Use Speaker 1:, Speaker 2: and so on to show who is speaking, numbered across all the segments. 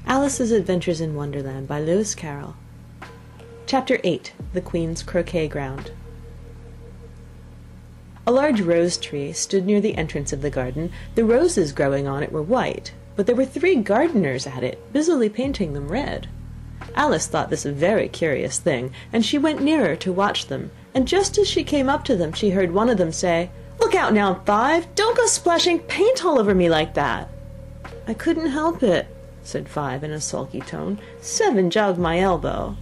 Speaker 1: Alice's Adventures in Wonderland by Lewis Carroll. Chapter 8. The Queen's Croquet Ground. A large rose tree stood near the entrance of the garden. The roses growing on it were white, but there were 3 gardeners at it, busily painting them red. Alice thought this a very curious thing, and she went nearer to watch them, and just as she came up to them she heard one of them say, "Look out now, 5! Don't go splashing paint all over me like that!" "I couldn't help it," said 5 in a sulky tone. 7 jogged my elbow."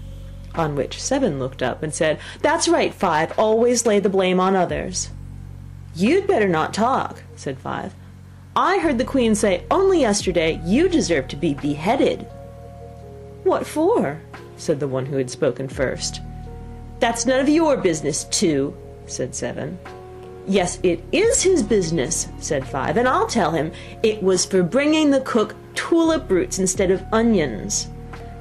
Speaker 1: On which 7 looked up and said, "That's right, 5, always lay the blame on others." "You'd better not talk," said 5. "I heard the Queen say only yesterday you deserve to be beheaded." "What for?" said the one who had spoken first. "That's none of your business, 2, said 7. "Yes, it is his business," said 5, "and I'll tell him. It was for bringing the cook tulip roots instead of onions."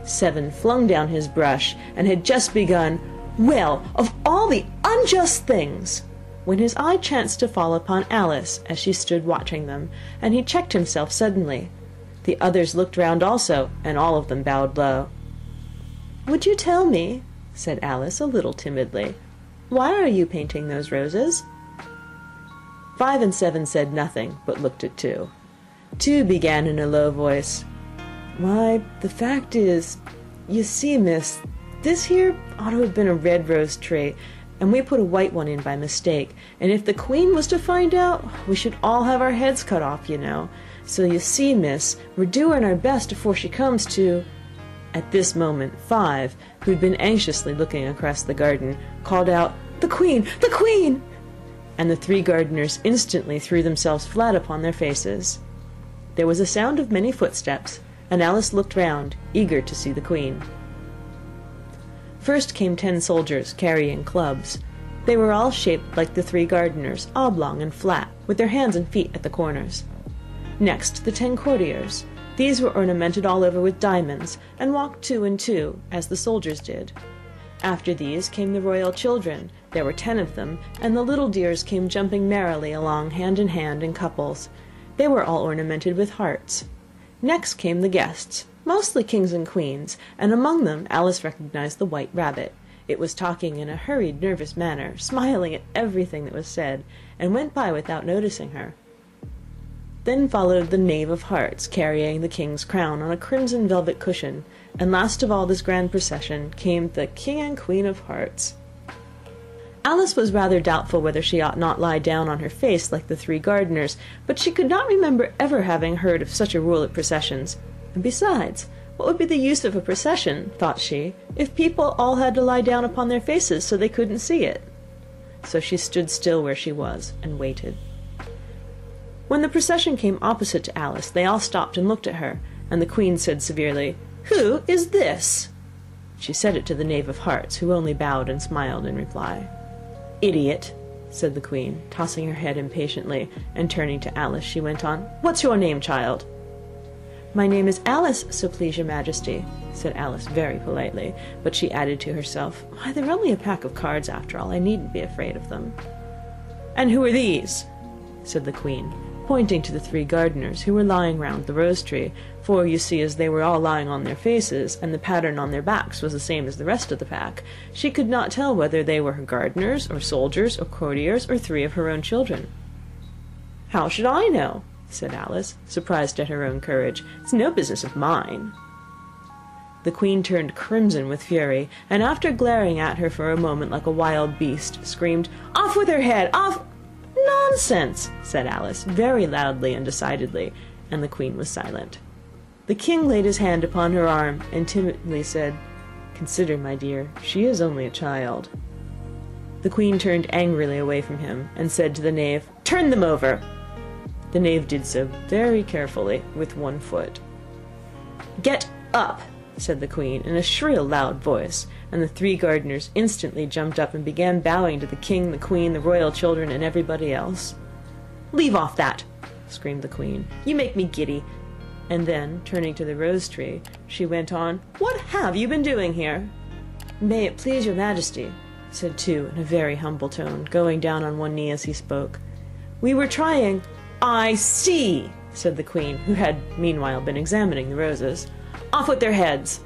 Speaker 1: 7 flung down his brush, and had just begun, "Well, of all the unjust things," when his eye chanced to fall upon Alice as she stood watching them, and he checked himself suddenly. The others looked round also, and all of them bowed low. "Would you tell me," said Alice a little timidly, "why are you painting those roses?" 5 and 7 said nothing, but looked at 2. 2 began in a low voice, "Why, the fact is, you see, miss, this here ought to have been a red rose tree, and we put a white one in by mistake, and if the Queen was to find out, we should all have our heads cut off, you know. So you see, miss, we're doing our best afore she comes to—" At this moment 5, who'd been anxiously looking across the garden, called out, "The Queen! The Queen!" and the 3 gardeners instantly threw themselves flat upon their faces. There was a sound of many footsteps, and Alice looked round, eager to see the Queen. First came 10 soldiers carrying clubs. They were all shaped like the 3 gardeners, oblong and flat, with their hands and feet at the corners. Next the 10 courtiers. These were ornamented all over with diamonds, and walked 2 and 2, as the soldiers did. After these came the royal children. There were 10 of them, and the little dears came jumping merrily along hand in hand in couples. They were all ornamented with hearts. Next came the guests, mostly kings and queens, and among them Alice recognized the White Rabbit. It was talking in a hurried, nervous manner, smiling at everything that was said, and went by without noticing her. Then followed the Knave of Hearts, carrying the king's crown on a crimson velvet cushion, and last of all this grand procession came the King and Queen of Hearts. Alice was rather doubtful whether she ought not lie down on her face like the 3 gardeners, but she could not remember ever having heard of such a rule at processions. And besides, what would be the use of a procession, thought she, if people all had to lie down upon their faces so they couldn't see it? So she stood still where she was, and waited. When the procession came opposite to Alice, they all stopped and looked at her, and the Queen said severely, "Who is this?" She said it to the Knave of Hearts, who only bowed and smiled in reply. "Idiot," said the Queen, tossing her head impatiently, and turning to Alice, she went on, "What's your name, child?" "My name is Alice, so please your Majesty," said Alice very politely, but she added to herself, "Why, they're only a pack of cards after all. I needn't be afraid of them." "And who are these?" said the Queen, pointing to the 3 gardeners who were lying round the rose tree, for you see, as they were all lying on their faces, and the pattern on their backs was the same as the rest of the pack, she could not tell whether they were her gardeners, or soldiers, or courtiers, or 3 of her own children. "How should I know?" said Alice, surprised at her own courage. "It's no business of mine." The Queen turned crimson with fury, and after glaring at her for a moment like a wild beast, screamed, "Off with her head! Off—" "Nonsense!" said Alice, very loudly and decidedly, and the Queen was silent. The King laid his hand upon her arm, and timidly said, "Consider, my dear, she is only a child." The Queen turned angrily away from him, and said to the Knave, "Turn them over!" The Knave did so very carefully, with 1 foot. "Get up!" said the Queen, in a shrill, loud voice, and the 3 gardeners instantly jumped up and began bowing to the King, the Queen, the royal children, and everybody else. "Leave off that!" screamed the Queen. "You make me giddy." And then, turning to the rose tree, she went on, "What have you been doing here?" "May it please your Majesty," said 2 in a very humble tone, going down on one knee as he spoke. "We were trying—" "I see," said the queen, who had meanwhile been examining the roses. "Off with their heads!"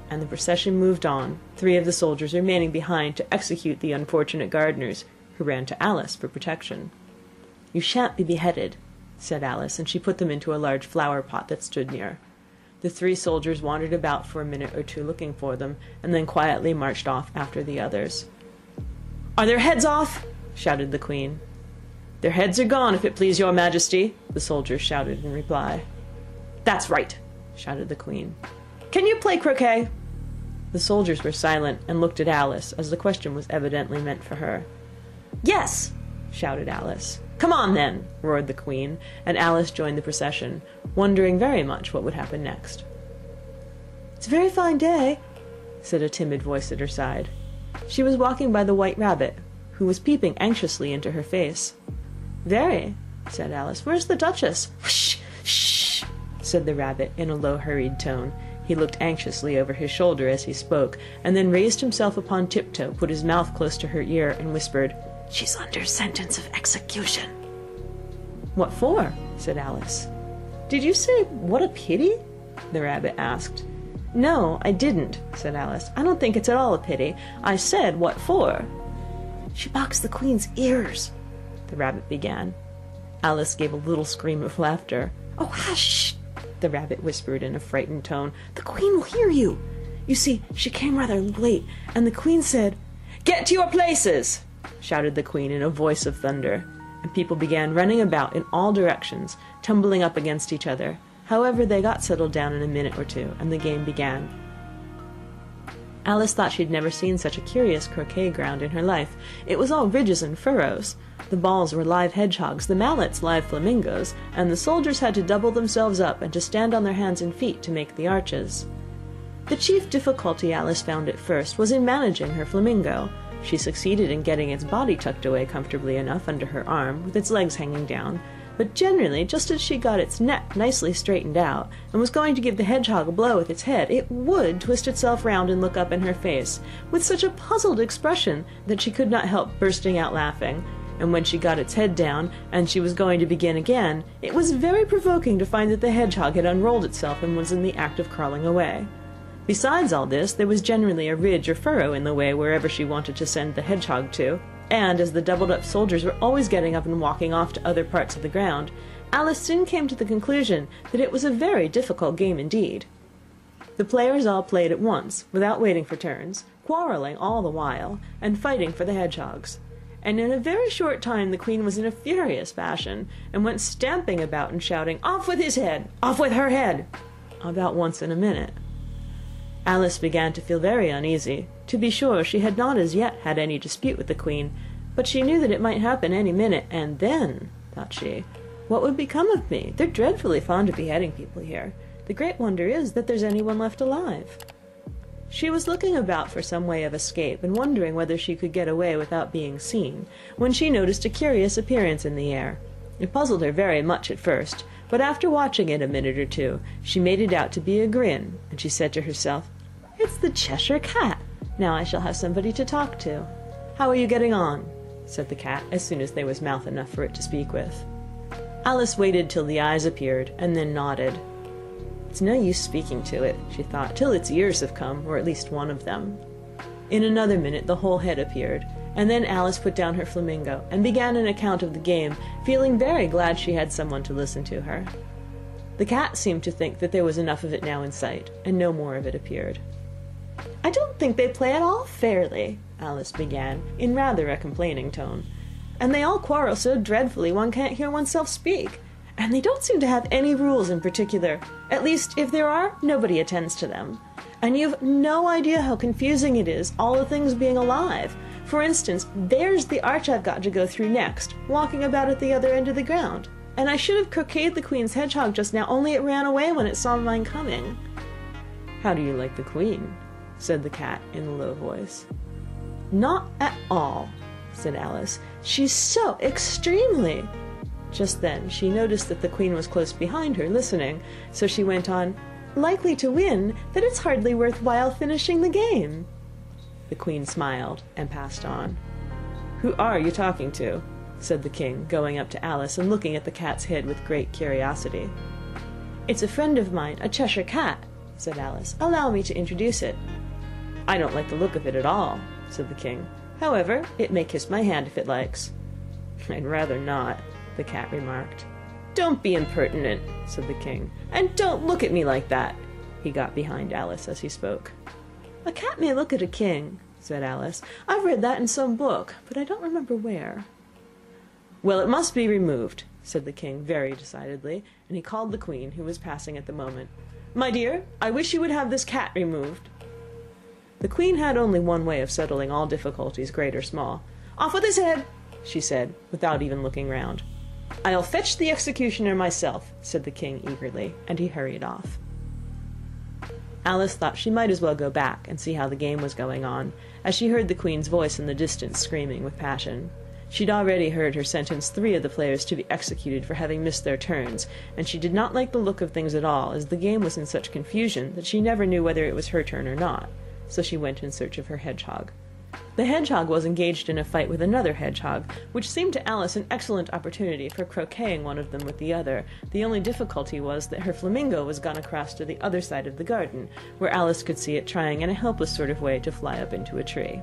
Speaker 1: And the procession moved on, 3 of the soldiers remaining behind to execute the unfortunate gardeners, who ran to Alice for protection. "You shan't be beheaded," said Alice, and she put them into a large flower pot that stood near. The 3 soldiers wandered about for a minute or two looking for them, and then quietly marched off after the others. "Are their heads off?" shouted the queen. "Their heads are gone, if it please your majesty," the soldiers shouted in reply. "That's right," shouted the queen. "Can you play croquet?" The soldiers were silent and looked at Alice, as the question was evidently meant for her. "Yes!" shouted Alice. "Come on, then!" roared the queen, and Alice joined the procession, wondering very much what would happen next. "It's a very fine day," said a timid voice at her side. She was walking by the White Rabbit, who was peeping anxiously into her face. "Very," said Alice. "Where's the Duchess?" "Shh! Shh!" said the rabbit in a low, hurried tone. He looked anxiously over his shoulder as he spoke, and then raised himself upon tiptoe, put his mouth close to her ear, and whispered, "She's under sentence of execution." "What for?" said Alice. "Did you say, 'what a pity'?" the rabbit asked. "No, I didn't," said Alice. "I don't think it's at all a pity. I said, 'what for?'" "She boxed the queen's ears," the rabbit began. Alice gave a little scream of laughter. "Oh, hush!" the rabbit whispered in a frightened tone. "The queen will hear you. You see, she came rather late, and the queen said—" "Get to your places!" shouted the queen in a voice of thunder, and people began running about in all directions, tumbling up against each other. However, they got settled down in a minute or two, and the game began. Alice thought she'd never seen such a curious croquet ground in her life. It was all ridges and furrows. The balls were live hedgehogs, the mallets live flamingos, and the soldiers had to double themselves up and to stand on their hands and feet to make the arches. The chief difficulty Alice found at first was in managing her flamingo. She succeeded in getting its body tucked away comfortably enough under her arm, with its legs hanging down, but generally, just as she got its neck nicely straightened out, and was going to give the hedgehog a blow with its head, it would twist itself round and look up in her face, with such a puzzled expression that she could not help bursting out laughing, and when she got its head down, and she was going to begin again, it was very provoking to find that the hedgehog had unrolled itself and was in the act of crawling away. Besides all this, there was generally a ridge or furrow in the way wherever she wanted to send the hedgehog to, and as the doubled-up soldiers were always getting up and walking off to other parts of the ground, Alice soon came to the conclusion that it was a very difficult game indeed. The players all played at once, without waiting for turns, quarrelling all the while, and fighting for the hedgehogs. And in a very short time the queen was in a furious passion, and went stamping about and shouting, "Off with his head! Off with her head!" about once in a minute. Alice began to feel very uneasy. To be sure, she had not as yet had any dispute with the queen, but she knew that it might happen any minute, and then, thought she, what would become of me? They're dreadfully fond of beheading people here. The great wonder is that there's anyone left alive. She was looking about for some way of escape, and wondering whether she could get away without being seen, when she noticed a curious appearance in the air. It puzzled her very much at first, but after watching it a minute or two, she made it out to be a grin, and she said to herself, "It's the Cheshire Cat. Now I shall have somebody to talk to." "How are you getting on?" said the cat, as soon as there was mouth enough for it to speak with. Alice waited till the eyes appeared, and then nodded. "It's no use speaking to it," she thought, "till its ears have come, or at least one of them." In another minute the whole head appeared, and then Alice put down her flamingo, and began an account of the game, feeling very glad she had someone to listen to her. The cat seemed to think that there was enough of it now in sight, and no more of it appeared. "I don't think they play at all fairly," Alice began, in rather a complaining tone, "and they all quarrel so dreadfully one can't hear oneself speak, and they don't seem to have any rules in particular. At least, if there are, nobody attends to them. And you've no idea how confusing it is, all the things being alive. For instance, there's the arch I've got to go through next, walking about at the other end of the ground, and I should have croqueted the queen's hedgehog just now, only it ran away when it saw mine coming." "How do you like the queen?" said the cat in a low voice. "Not at all," said Alice. "She's so extremely—" Just then she noticed that the queen was close behind her, listening, so she went on, "Likely to win, that it's hardly worth while finishing the game." The queen smiled and passed on. "Who are you talking to?" said the king, going up to Alice and looking at the cat's head with great curiosity. "It's a friend of mine, a Cheshire cat," said Alice. "Allow me to introduce it." "I don't like the look of it at all," said the king. "However, it may kiss my hand if it likes." "I'd rather not," the cat remarked. "Don't be impertinent," said the king, "and don't look at me like that." He got behind Alice as he spoke. "A cat may look at a king," said Alice. "I've read that in some book, but I don't remember where." "Well, it must be removed," said the king very decidedly, and he called the queen, who was passing at the moment. "My dear, I wish you would have this cat removed." The queen had only one way of settling all difficulties, great or small. "Off with his head," she said, without even looking round. "I'll fetch the executioner myself," said the king eagerly, and he hurried off. Alice thought she might as well go back and see how the game was going on, as she heard the queen's voice in the distance screaming with passion. She'd already heard her sentence 3 of the players to be executed for having missed their turns, and she did not like the look of things at all, as the game was in such confusion that she never knew whether it was her turn or not, so she went in search of her hedgehog. The hedgehog was engaged in a fight with another hedgehog, which seemed to Alice an excellent opportunity for croqueting one of them with the other. The only difficulty was that her flamingo was gone across to the other side of the garden, where Alice could see it trying in a helpless sort of way to fly up into a tree.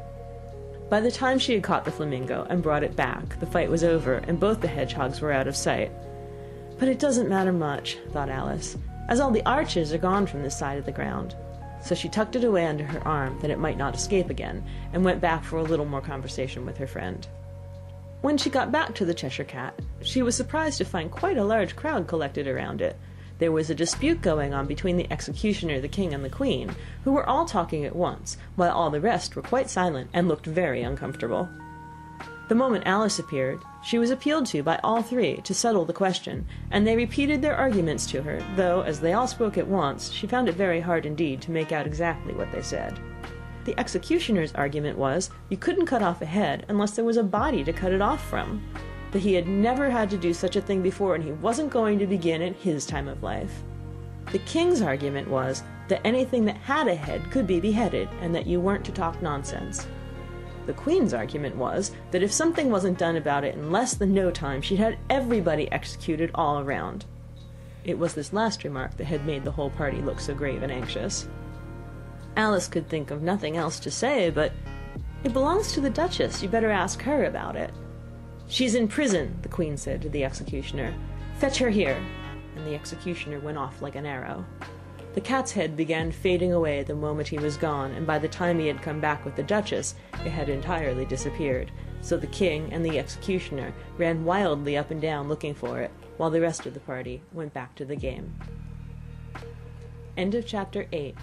Speaker 1: By the time she had caught the flamingo and brought it back, the fight was over, and both the hedgehogs were out of sight. "But it doesn't matter much," thought Alice, "as all the arches are gone from this side of the ground." So she tucked it away under her arm, that it might not escape again, and went back for a little more conversation with her friend. When she got back to the Cheshire Cat, she was surprised to find quite a large crowd collected around it. There was a dispute going on between the executioner, the king, and the queen, who were all talking at once, while all the rest were quite silent and looked very uncomfortable. The moment Alice appeared, she was appealed to by all 3 to settle the question, and they repeated their arguments to her, though, as they all spoke at once, she found it very hard indeed to make out exactly what they said. The executioner's argument was, you couldn't cut off a head unless there was a body to cut it off from, that he had never had to do such a thing before, and he wasn't going to begin at his time of life. The king's argument was that anything that had a head could be beheaded, and that you weren't to talk nonsense. The queen's argument was that if something wasn't done about it in less than no time, she'd had everybody executed all around. It was this last remark that had made the whole party look so grave and anxious. Alice could think of nothing else to say, but "It belongs to the Duchess, you better ask her about it." "She's in prison," the queen said to the executioner. "Fetch her here," and the executioner went off like an arrow. The cat's head began fading away the moment he was gone, and by the time he had come back with the Duchess, it had entirely disappeared, so the king and the executioner ran wildly up and down looking for it, while the rest of the party went back to the game. End of chapter 8.